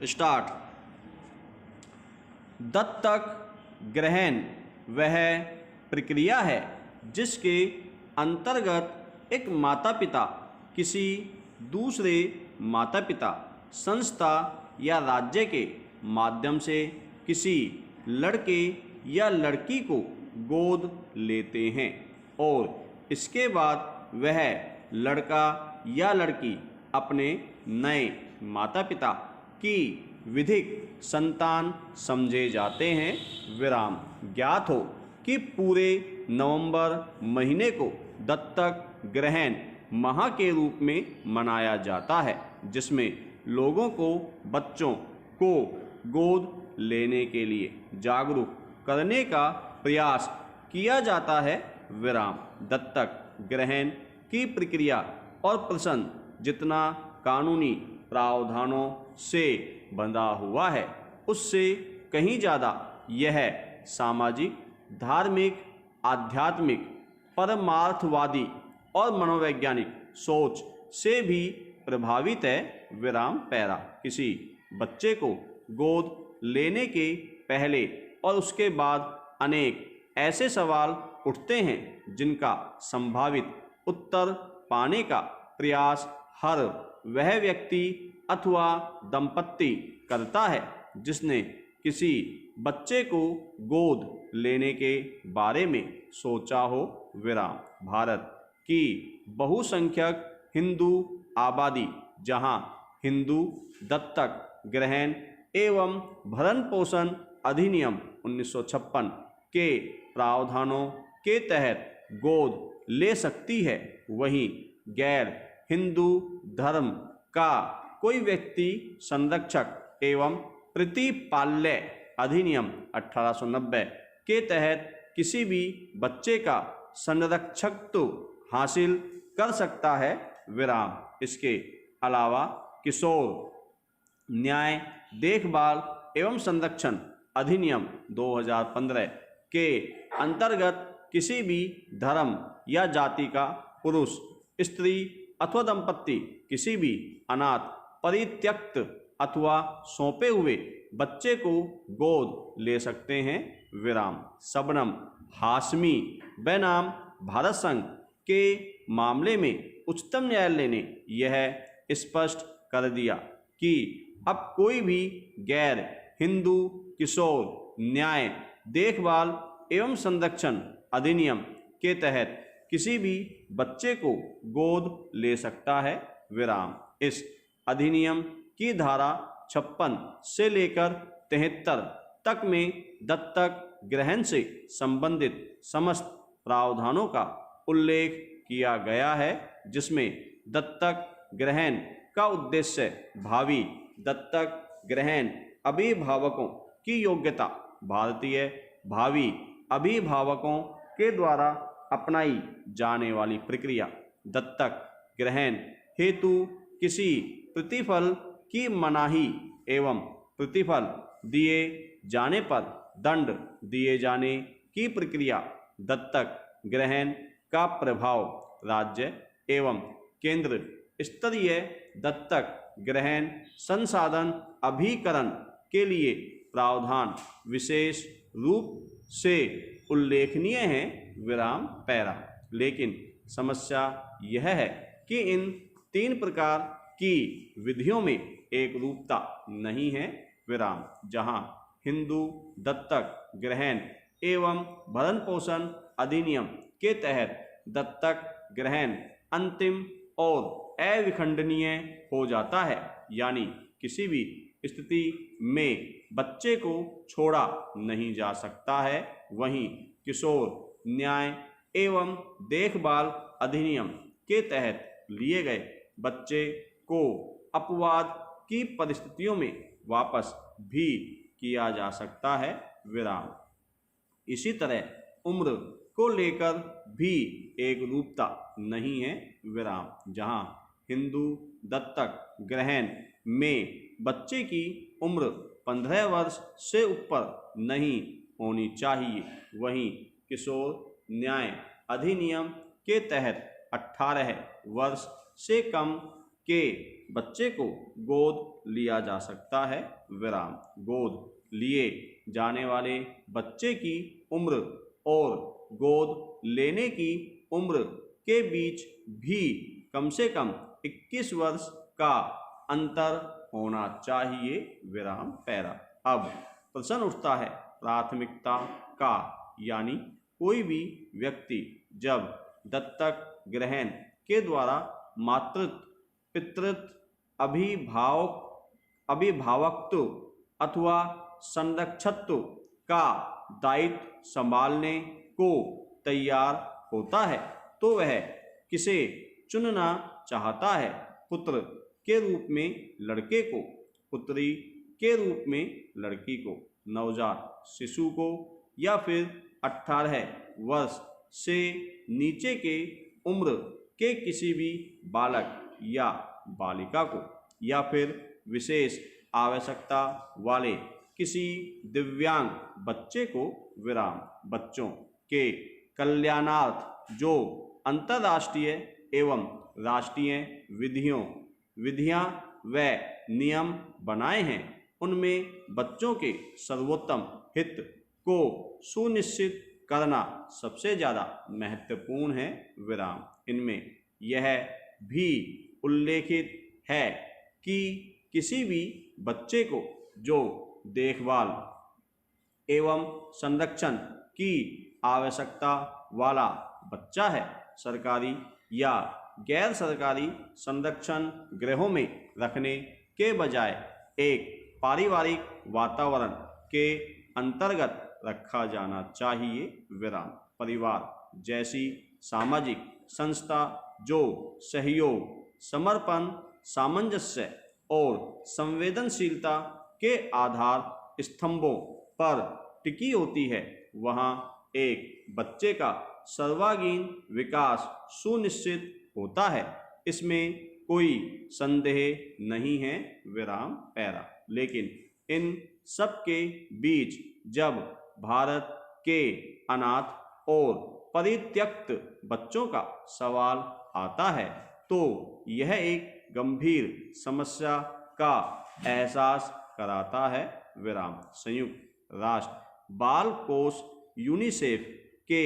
Start. दत्तक ग्रहण वह प्रक्रिया है जिसके अंतर्गत एक माता पिता किसी दूसरे माता पिता, संस्था या राज्य के माध्यम से किसी लड़के या लड़की को गोद लेते हैं और इसके बाद वह लड़का या लड़की अपने नए माता पिता की विधिक संतान समझे जाते हैं। विराम। ज्ञात हो कि पूरे नवंबर महीने को दत्तक ग्रहण माह के रूप में मनाया जाता है, जिसमें लोगों को बच्चों को गोद लेने के लिए जागरूक करने का प्रयास किया जाता है। विराम। दत्तक ग्रहण की प्रक्रिया और प्रश्न जितना कानूनी प्रावधानों से बंधा हुआ है, उससे कहीं ज़्यादा यह सामाजिक, धार्मिक, आध्यात्मिक, परमार्थवादी और मनोवैज्ञानिक सोच से भी प्रभावित है। विराम पैरा। किसी बच्चे को गोद लेने के पहले और उसके बाद अनेक ऐसे सवाल उठते हैं जिनका संभावित उत्तर पाने का प्रयास हर वह व्यक्ति अथवा दंपत्ति करता है जिसने किसी बच्चे को गोद लेने के बारे में सोचा हो। विराम। भारत की बहुसंख्यक हिंदू आबादी, जहां हिंदू दत्तक ग्रहण एवं भरण पोषण अधिनियम 1956 के प्रावधानों के तहत गोद ले सकती है, वहीं गैर हिंदू धर्म का कोई व्यक्ति संरक्षक एवं प्रतिपाल्य अधिनियम 1890 के तहत किसी भी बच्चे का संरक्षकत्व हासिल कर सकता है। विराम। इसके अलावा किशोर न्याय, देखभाल एवं संरक्षण अधिनियम 2015 के अंतर्गत किसी भी धर्म या जाति का पुरुष, स्त्री अथवा दंपत्ति किसी भी अनाथ, परित्यक्त अथवा सौंपे हुए बच्चे को गोद ले सकते हैं। विराम। शबनम हाशमी बनाम भारत संघ के मामले में उच्चतम न्यायालय ने यह स्पष्ट कर दिया कि अब कोई भी गैर हिंदू किशोर न्याय, देखभाल एवं संरक्षण अधिनियम के तहत किसी भी बच्चे को गोद ले सकता है। विराम। इस अधिनियम की धारा 56 से लेकर 73 तक में दत्तक ग्रहण से संबंधित समस्त प्रावधानों का उल्लेख किया गया है, जिसमें दत्तक ग्रहण का उद्देश्य भावी दत्तक ग्रहण अभिभावकों की योग्यता, भारतीय भावी अभिभावकों के द्वारा अपनाई जाने वाली प्रक्रिया, दत्तक ग्रहण हेतु किसी प्रतिफल की मनाही एवं प्रतिफल दिए जाने पर दंड दिए जाने की प्रक्रिया, दत्तक ग्रहण का प्रभाव, राज्य एवं केंद्र स्तरीय दत्तक ग्रहण संसाधन अभिकरण के लिए प्रावधान विशेष रूप से उल्लेखनीय है। विराम पैरा। लेकिन समस्या यह है कि इन तीन प्रकार की विधियों में एक रूपता नहीं है। विराम। जहां हिंदू दत्तक ग्रहण एवं भरण पोषण अधिनियम के तहत दत्तक ग्रहण अंतिम और अविखंडनीय हो जाता है, यानी किसी भी स्थिति में बच्चे को छोड़ा नहीं जा सकता है, वहीं किशोर न्याय एवं देखभाल अधिनियम के तहत लिए गए बच्चे को अपवाद की परिस्थितियों में वापस भी किया जा सकता है। विराम। इसी तरह उम्र को लेकर भी एक रूपता नहीं है। विराम। जहां हिंदू दत्तक ग्रहण में बच्चे की उम्र 15 वर्ष से ऊपर नहीं होनी चाहिए, वहीं किशोर न्याय अधिनियम के तहत 18 वर्ष से कम के बच्चे को गोद लिया जा सकता है, विराम। गोद लिए जाने वाले बच्चे की उम्र और गोद लेने की उम्र के बीच भी कम से कम 21 वर्ष का अंतर होना चाहिए, विराम पैरा। अब प्रश्न उठता है प्राथमिकता का, यानी कोई भी व्यक्ति जब दत्तक ग्रहण के द्वारा मातृत्व, पितृत्व, अभिभावकत्व अथवा संरक्षकत्व का दायित्व संभालने को तैयार होता है तो वह किसे चुनना चाहता है, पुत्र के रूप में लड़के को, पुत्री के रूप में लड़की को, नवजात शिशु को, या फिर 18 वर्ष से नीचे के उम्र के किसी भी बालक या बालिका को, या फिर विशेष आवश्यकता वाले किसी दिव्यांग बच्चे को, विराम। बच्चों के कल्याणार्थ जो अंतर्राष्ट्रीय एवं राष्ट्रीय विधियां व नियम बनाए हैं उनमें बच्चों के सर्वोत्तम हित को सुनिश्चित करना सबसे ज़्यादा महत्वपूर्ण है, विराम। इनमें यह भी उल्लेखित है कि किसी भी बच्चे को जो देखभाल एवं संरक्षण की आवश्यकता वाला बच्चा है, सरकारी या गैर सरकारी संरक्षण गृहों में रखने के बजाय एक पारिवारिक वातावरण के अंतर्गत रखा जाना चाहिए, विराम। परिवार जैसी सामाजिक संस्था जो सहयोग, समर्पण, सामंजस्य और संवेदनशीलता के आधार स्तंभों पर टिकी होती है, वहाँ एक बच्चे का सर्वांगीण विकास सुनिश्चित होता है, इसमें कोई संदेह नहीं है, विराम पैरा। लेकिन इन सब के बीच जब भारत के अनाथ और परित्यक्त बच्चों का सवाल आता है तो यह एक गंभीर समस्या का एहसास कराता है, विराम। संयुक्त राष्ट्र बाल कोष यूनिसेफ के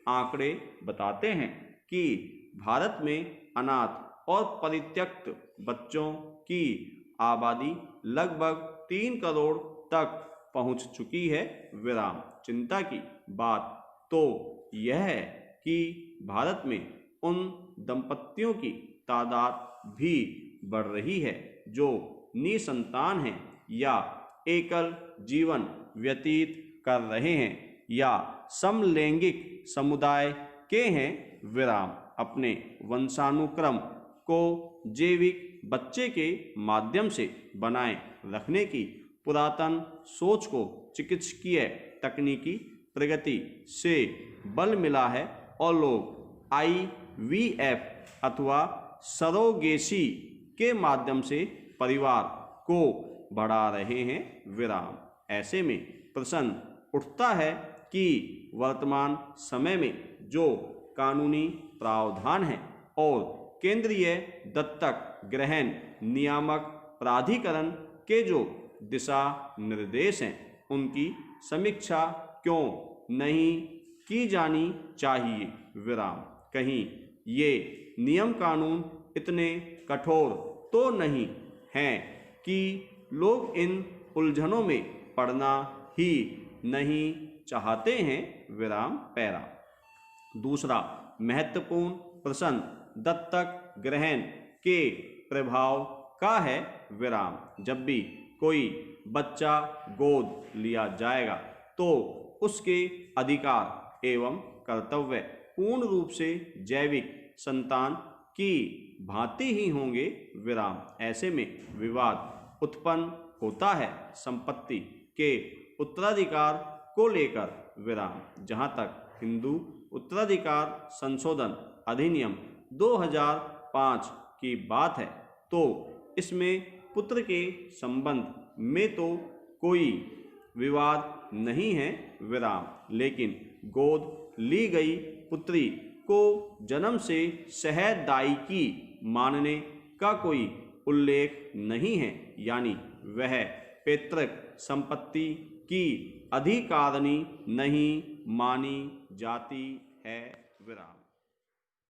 आंकड़े बताते हैं कि भारत में अनाथ और परित्यक्त बच्चों की आबादी लगभग 3 करोड़ तक पहुंच चुकी है, विराम। चिंता की बात तो यह है कि भारत में उन दंपतियों की तादाद भी बढ़ रही है जो निसंतान हैं या एकल जीवन व्यतीत कर रहे हैं या समलैंगिक समुदाय के हैं, विराम। अपने वंशानुक्रम को जैविक बच्चे के माध्यम से बनाए रखने की पुरातन सोच को चिकित्सकीय तकनीकी प्रगति से बल मिला है और लोग IVF अथवा सरोगेसी के माध्यम से परिवार को बढ़ा रहे हैं, विराम। ऐसे में प्रश्न उठता है कि वर्तमान समय में जो कानूनी प्रावधान है और केंद्रीय दत्तक ग्रहण नियामक प्राधिकरण के जो दिशा निर्देश हैं उनकी समीक्षा क्यों नहीं की जानी चाहिए, विराम। कहीं ये नियम कानून इतने कठोर तो नहीं हैं कि लोग इन उलझनों में पड़ना ही नहीं चाहते हैं, विराम पैरा। दूसरा महत्वपूर्ण प्रश्न दत्तक ग्रहण के प्रभाव का है, विराम। जब भी कोई बच्चा गोद लिया जाएगा तो उसके अधिकार एवं कर्तव्य पूर्ण रूप से जैविक संतान की भांति ही होंगे, विराम। ऐसे में विवाद उत्पन्न होता है संपत्ति के उत्तराधिकार को लेकर, विराम। जहाँ तक हिंदू उत्तराधिकार संशोधन अधिनियम 2005 की बात है तो इसमें पुत्र के संबंध में तो कोई विवाद नहीं है, विराम। लेकिन गोद ली गई पुत्री को जन्म से सहदायिकी मानने का कोई उल्लेख नहीं है, यानी वह पैतृक संपत्ति की अधिकारिणी नहीं मानी जाती है। विराम।